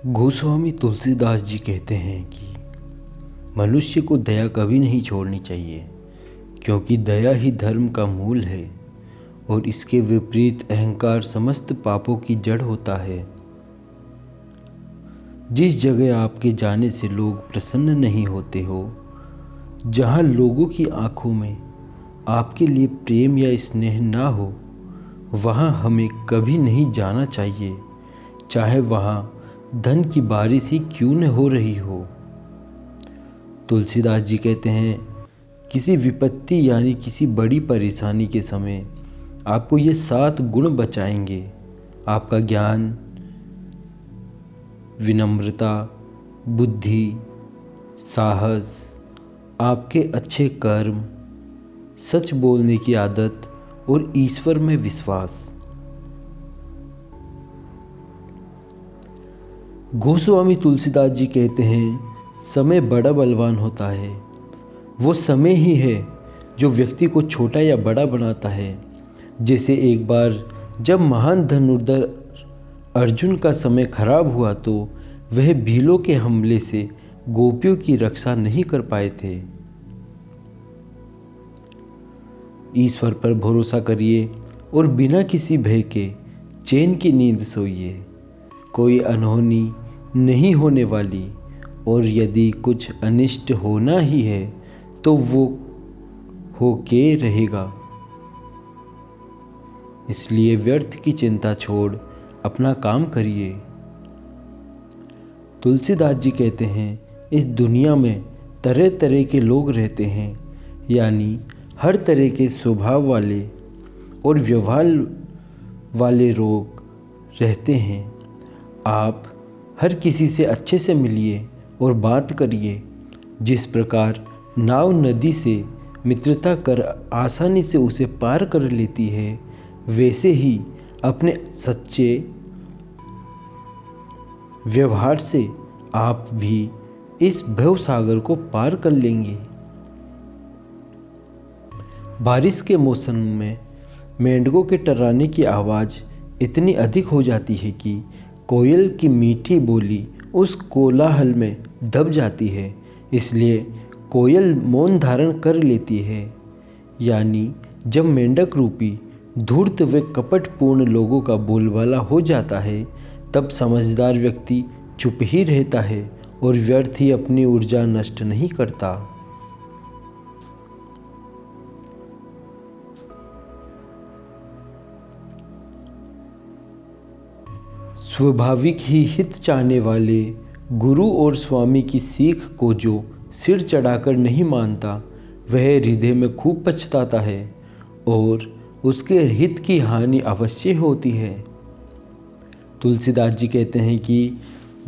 गोस्वामी तुलसीदास जी कहते हैं कि मनुष्य को दया कभी नहीं छोड़नी चाहिए, क्योंकि दया ही धर्म का मूल है और इसके विपरीत अहंकार समस्त पापों की जड़ होता है। जिस जगह आपके जाने से लोग प्रसन्न नहीं होते हो, जहाँ लोगों की आंखों में आपके लिए प्रेम या स्नेह ना हो, वहाँ हमें कभी नहीं जाना चाहिए, चाहे वहाँ धन की बारिश ही क्यों न हो रही हो। तुलसीदास जी कहते हैं, किसी विपत्ति यानी किसी बड़ी परेशानी के समय आपको ये 7 गुण बचाएंगे। आपका ज्ञान, विनम्रता, बुद्धि, साहस, आपके अच्छे कर्म, सच बोलने की आदत और ईश्वर में विश्वास। गोस्वामी तुलसीदास जी कहते हैं, समय बड़ा बलवान होता है। वो समय ही है जो व्यक्ति को छोटा या बड़ा बनाता है। जैसे एक बार जब महान धनुर्धर अर्जुन का समय खराब हुआ तो वह भीलों के हमले से गोपियों की रक्षा नहीं कर पाए थे। ईश्वर पर भरोसा करिए और बिना किसी भय के चैन की नींद सोइए। कोई अनहोनी नहीं होने वाली, और यदि कुछ अनिष्ट होना ही है तो वो होके रहेगा। इसलिए व्यर्थ की चिंता छोड़ अपना काम करिए। तुलसीदास जी कहते हैं, इस दुनिया में तरह तरह के लोग रहते हैं, यानी हर तरह के स्वभाव वाले और व्यवहार वाले लोग रहते हैं। आप हर किसी से अच्छे से मिलिए और बात करिए। जिस प्रकार नाव नदी से मित्रता कर आसानी से उसे पार कर लेती है, वैसे ही अपने सच्चे व्यवहार से आप भी इस भव सागर को पार कर लेंगे। बारिश के मौसम में मेंढकों के टर्राने की आवाज़ इतनी अधिक हो जाती है कि कोयल की मीठी बोली उस कोलाहल में दब जाती है। इसलिए कोयल मौन धारण कर लेती है। यानी जब मेंढक रूपी धूर्त व कपटपूर्ण लोगों का बोलबाला हो जाता है, तब समझदार व्यक्ति चुप ही रहता है और व्यर्थ ही अपनी ऊर्जा नष्ट नहीं करता। स्वाभाविक ही हित चाहने वाले गुरु और स्वामी की सीख को जो सिर चढ़ाकर नहीं मानता, वह हृदय में खूब पछताता है और उसके हित की हानि अवश्य होती है। तुलसीदास जी कहते हैं कि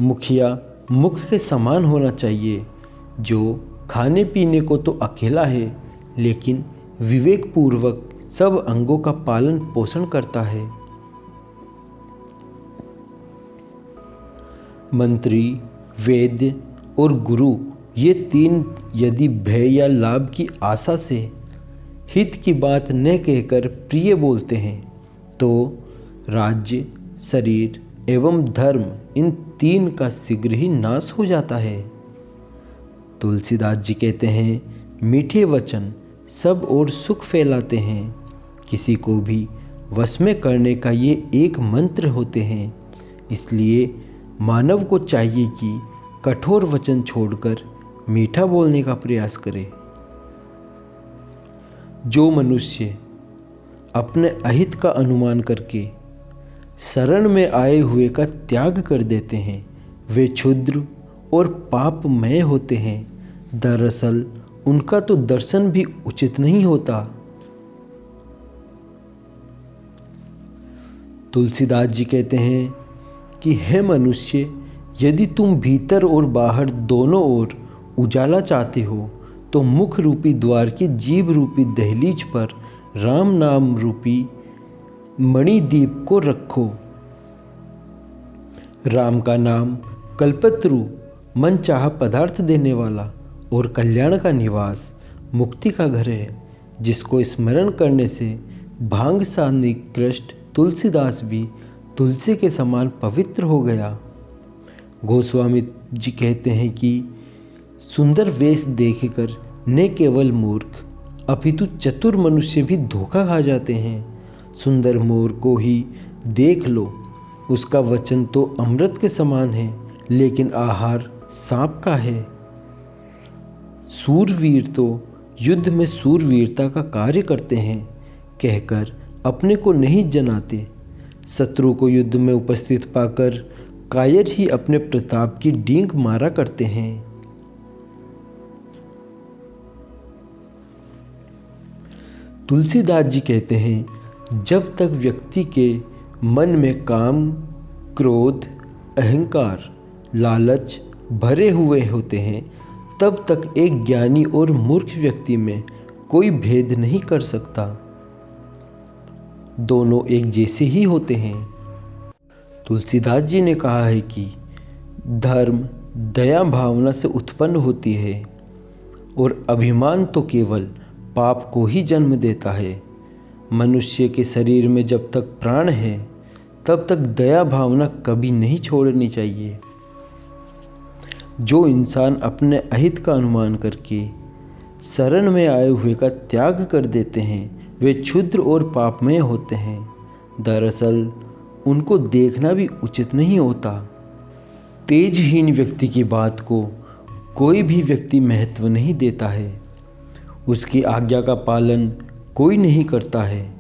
मुखिया मुख के समान होना चाहिए, जो खाने पीने को तो अकेला है, लेकिन विवेक पूर्वक सब अंगों का पालन पोषण करता है। मंत्री, वैद्य और गुरु, ये 3 यदि भय या लाभ की आशा से हित की बात न कहकर प्रिय बोलते हैं, तो राज्य, शरीर एवं धर्म, इन 3 का शीघ्र ही नाश हो जाता है। तुलसीदास जी कहते हैं, मीठे वचन सब और सुख फैलाते हैं। किसी को भी वश में करने का ये एक मंत्र होते हैं। इसलिए मानव को चाहिए कि कठोर वचन छोड़कर मीठा बोलने का प्रयास करे। जो मनुष्य अपने अहित का अनुमान करके शरण में आए हुए का त्याग कर देते हैं, वे क्षुद्र और पापमय होते हैं। दरअसल उनका तो दर्शन भी उचित नहीं होता। तुलसीदास जी कहते हैं कि हे मनुष्य, यदि तुम भीतर और बाहर दोनों ओर उजाला चाहते हो, तो मुख रूपी द्वार की जीभ रूपी दहलीज पर राम नाम रूपी मणिदीप को रखो। राम का नाम कल्पत्रु, मन चाह पदार्थ देने वाला और कल्याण का निवास, मुक्ति का घर है, जिसको स्मरण करने से भांग सा निकृष्ट तुलसीदास भी तुलसी के समान पवित्र हो गया। गोस्वामी जी कहते हैं कि सुंदर वेश देखकर न केवल मूर्ख अपितु चतुर मनुष्य भी धोखा खा जाते हैं। सुंदर मोर को ही देख लो, उसका वचन तो अमृत के समान है, लेकिन आहार सांप का है। सूरवीर तो युद्ध में सूरवीरता का कार्य करते हैं कहकर अपने को नहीं जनाते। शत्रु को युद्ध में उपस्थित पाकर कायर ही अपने प्रताप की डींग मारा करते हैं। तुलसीदास जी कहते हैं, जब तक व्यक्ति के मन में काम, क्रोध, अहंकार, लालच भरे हुए होते हैं, तब तक एक ज्ञानी और मूर्ख व्यक्ति में कोई भेद नहीं कर सकता। दोनों एक जैसे ही होते हैं। तुलसीदास जी ने कहा है कि धर्म दया भावना से उत्पन्न होती है और अभिमान तो केवल पाप को ही जन्म देता है। मनुष्य के शरीर में जब तक प्राण है तब तक दया भावना कभी नहीं छोड़नी चाहिए। जो इंसान अपने अहित का अनुमान करके शरण में आए हुए का त्याग कर देते हैं वे क्षुद्र और पापमय होते हैं। दरअसल उनको देखना भी उचित नहीं होता। तेजहीन व्यक्ति की बात को कोई भी व्यक्ति महत्व नहीं देता है, उसकी आज्ञा का पालन कोई नहीं करता है।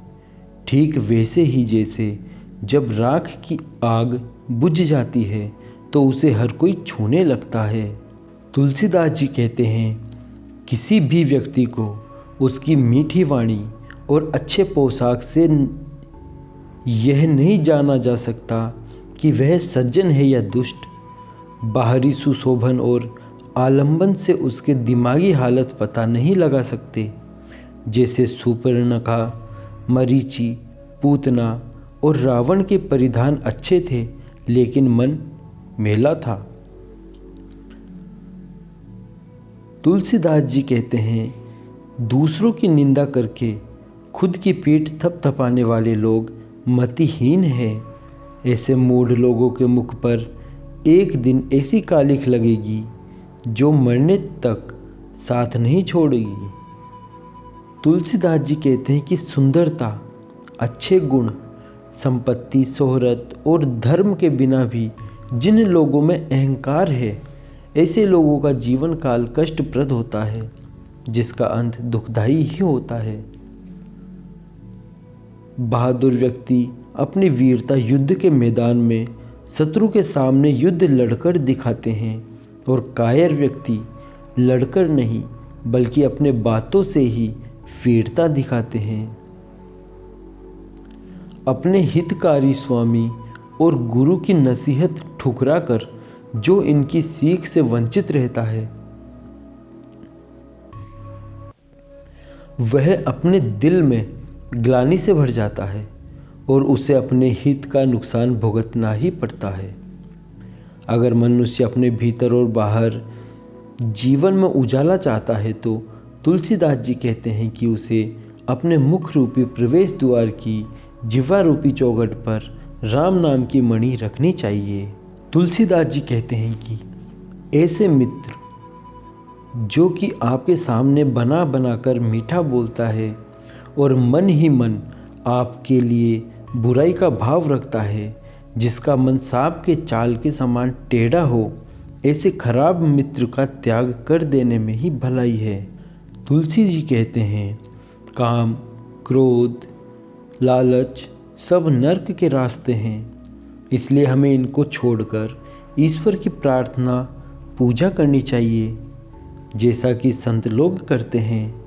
ठीक वैसे ही जैसे जब राख की आग बुझ जाती है तो उसे हर कोई छूने लगता है। तुलसीदास जी कहते हैं, किसी भी व्यक्ति को उसकी मीठी वाणी और अच्छे पोशाक से यह नहीं जाना जा सकता कि वह सज्जन है या दुष्ट। बाहरी सुशोभन और आलंबन से उसके दिमागी हालत पता नहीं लगा सकते। जैसे सुपर्णखा, मरीचि, पूतना और रावण के परिधान अच्छे थे लेकिन मन मेला था। तुलसीदास जी कहते हैं, दूसरों की निंदा करके खुद की पीठ थपथपाने वाले लोग मतिहीन हैं। ऐसे मूढ़ लोगों के मुख पर एक दिन ऐसी कालिख लगेगी जो मरने तक साथ नहीं छोड़ेगी। तुलसीदास जी कहते हैं कि सुंदरता, अच्छे गुण, संपत्ति, शोहरत और धर्म के बिना भी जिन लोगों में अहंकार है, ऐसे लोगों का जीवन काल कष्टप्रद होता है, जिसका अंत दुखदायी ही होता है। बहादुर व्यक्ति अपनी वीरता युद्ध के मैदान में शत्रु के सामने युद्ध लड़कर दिखाते हैं और कायर व्यक्ति लड़कर नहीं बल्कि अपने बातों से ही वीरता दिखाते हैं। अपने हितकारी स्वामी और गुरु की नसीहत ठुकरा कर जो इनकी सीख से वंचित रहता है वह अपने दिल में ग्लानि से भर जाता है और उसे अपने हित का नुकसान भुगतना ही पड़ता है। अगर मनुष्य अपने भीतर और बाहर जीवन में उजाला चाहता है तो तुलसीदास जी कहते हैं कि उसे अपने मुख रूपी प्रवेश द्वार की जिह्वा रूपी चौखट पर राम नाम की मणि रखनी चाहिए। तुलसीदास जी कहते हैं कि ऐसे मित्र जो कि आपके सामने बना बनाकर मीठा बोलता है और मन ही मन आपके लिए बुराई का भाव रखता है, जिसका मन सांप के चाल के समान टेढ़ा हो, ऐसे खराब मित्र का त्याग कर देने में ही भलाई है। तुलसी जी कहते हैं, काम, क्रोध, लालच सब नर्क के रास्ते हैं, इसलिए हमें इनको छोड़कर ईश्वर की प्रार्थना, पूजा करनी चाहिए, जैसा कि संत लोग करते हैं।